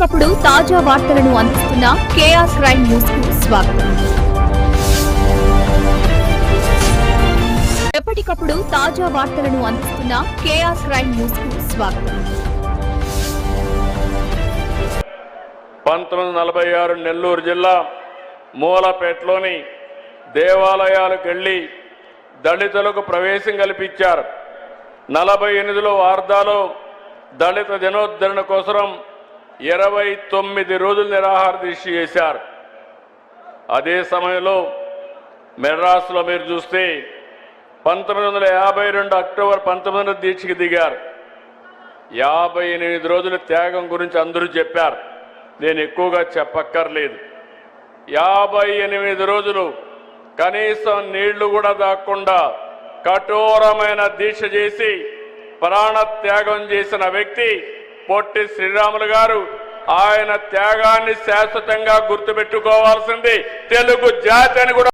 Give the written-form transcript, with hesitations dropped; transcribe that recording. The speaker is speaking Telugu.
ఎప్పటికప్పుడు తాజా వార్తలను అందిస్తున్న కేఆర్ క్రైమ్ న్యూస్ కు స్వాగతం. ఎప్పటికప్పుడు తాజా వార్తలను అందిస్తున్న కేఆర్ క్రైమ్ న్యూస్ కు స్వాగతం. 1946 నెల్లూరు జిల్లా మూలపేటలోని దేవాలయాలకు వెళ్లి దళితులకు ప్రవేశం కల్పించారు. 48లో వార్దాలో దళిత జనోద్ధరణ కోసం 29 రోజులు నిరాహార దీక్ష చేశారు. అదే సమయంలో మెడ్రాస్లో మీరు చూస్తే 1952 అక్టోబర్ 19 దీక్షకు దిగారు. 58 రోజుల త్యాగం గురించి అందరూ చెప్పారు, నేను ఎక్కువగా చెప్పక్కర్లేదు. 58 రోజులు కనీసం నీళ్లు కూడా దాక్కుండా కఠోరమైన దీక్ష చేసి ప్రాణ త్యాగం చేసిన వ్యక్తి పొట్టి శ్రీరాములు గారు. ఆయన త్యాగాన్ని శాశ్వతంగా గుర్తుపెట్టుకోవాల్సింది తెలుగు జాతి అని కూడా